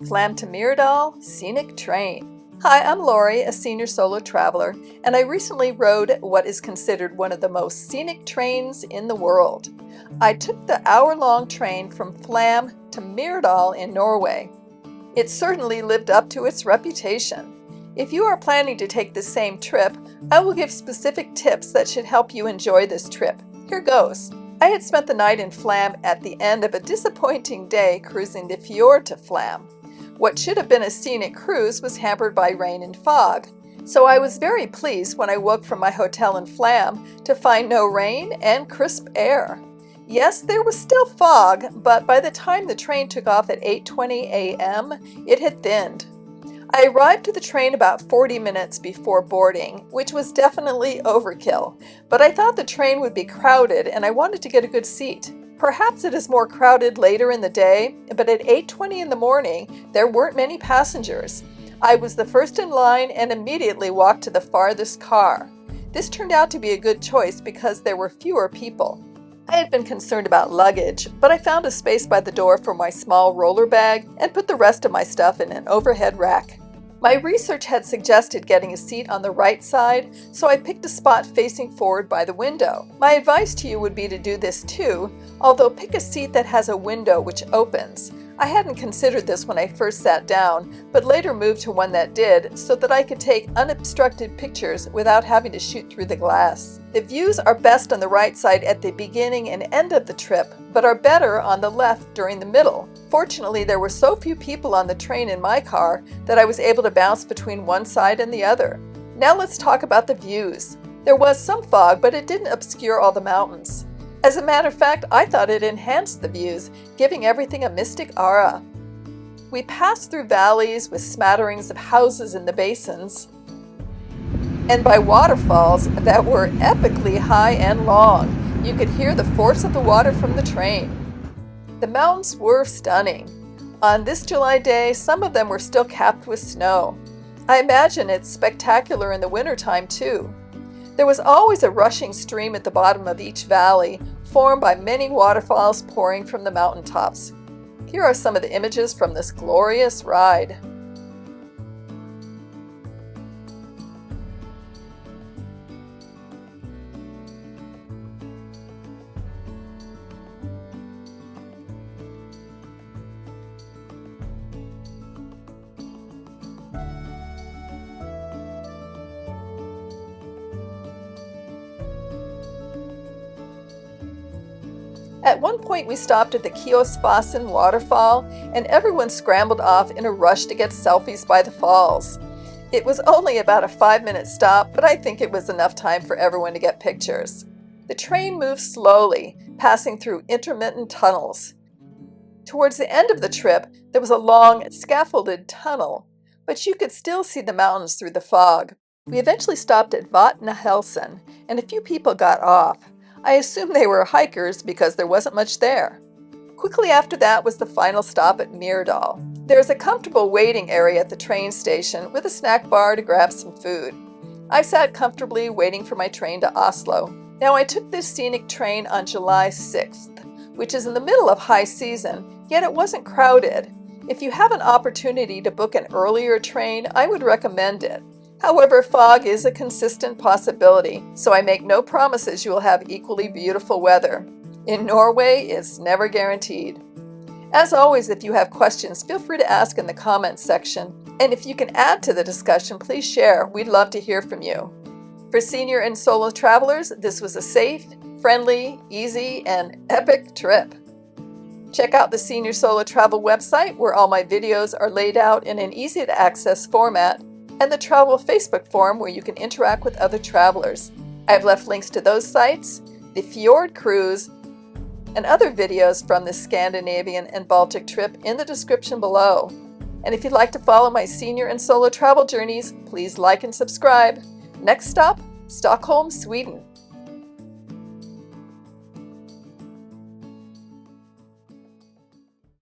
Flam to Myrdal, Scenic Train. Hi, I'm Lori, a senior solo traveler, and I recently rode what is considered one of the most scenic trains in the world. I took the hour-long train from Flam to Myrdal in Norway. It certainly lived up to its reputation. If you are planning to take the same trip, I will give specific tips that should help you enjoy this trip. Here goes. I had spent the night in Flam at the end of a disappointing day cruising the fjord to Flam. What should have been a scenic cruise was hampered by rain and fog, so I was very pleased when I woke from my hotel in Flam to find no rain and crisp air. Yes, there was still fog, but by the time the train took off at 8:20 a.m., it had thinned. I arrived to the train about 40 minutes before boarding, which was definitely overkill, but I thought the train would be crowded and I wanted to get a good seat. Perhaps it is more crowded later in the day, but at 8:20 in the morning, there weren't many passengers. I was the first in line and immediately walked to the farthest car. This turned out to be a good choice because there were fewer people. I had been concerned about luggage, but I found a space by the door for my small roller bag and put the rest of my stuff in an overhead rack. My research had suggested getting a seat on the right side, so I picked a spot facing forward by the window. My advice to you would be to do this too, although pick a seat that has a window which opens. I hadn't considered this when I first sat down, but later moved to one that did, so that I could take unobstructed pictures without having to shoot through the glass. The views are best on the right side at the beginning and end of the trip, but are better on the left during the middle. Fortunately, there were so few people on the train in my car that I was able to bounce between one side and the other. Now let's talk about the views. There was some fog, but it didn't obscure all the mountains. As a matter of fact, I thought it enhanced the views, giving everything a mystic aura. We passed through valleys with smatterings of houses in the basins, and by waterfalls that were epically high and long. You could hear the force of the water from the train. The mountains were stunning. On this July day, some of them were still capped with snow. I imagine it's spectacular in the wintertime too. There was always a rushing stream at the bottom of each valley, formed by many waterfalls pouring from the mountaintops. Here are some of the images from this glorious ride. At one point we stopped at the Kiosfasen waterfall and everyone scrambled off in a rush to get selfies by the falls. It was only about a 5-minute stop, but I think it was enough time for everyone to get pictures. The train moved slowly, passing through intermittent tunnels. Towards the end of the trip, there was a long, scaffolded tunnel, but you could still see the mountains through the fog. We eventually stopped at Vatnahelsen, and a few people got off. I assume they were hikers because there wasn't much there. Quickly after that was the final stop at Myrdal. There's a comfortable waiting area at the train station with a snack bar to grab some food. I sat comfortably waiting for my train to Oslo. Now I took this scenic train on July 6th, which is in the middle of high season, yet it wasn't crowded. If you have an opportunity to book an earlier train, I would recommend it. However, fog is a consistent possibility, so I make no promises you will have equally beautiful weather. In Norway, it's never guaranteed. As always, if you have questions, feel free to ask in the comments section. And if you can add to the discussion, please share. We'd love to hear from you. For senior and solo travelers, this was a safe, friendly, easy, and epic trip. Check out the Senior Solo Travel website where all my videos are laid out in an easy-to-access format, and the travel Facebook forum where you can interact with other travelers. I've left links to those sites, the fjord cruise, and other videos from the Scandinavian and Baltic trip in the description below. And if you'd like to follow my senior and solo travel journeys, please like and subscribe. Next stop, Stockholm, Sweden.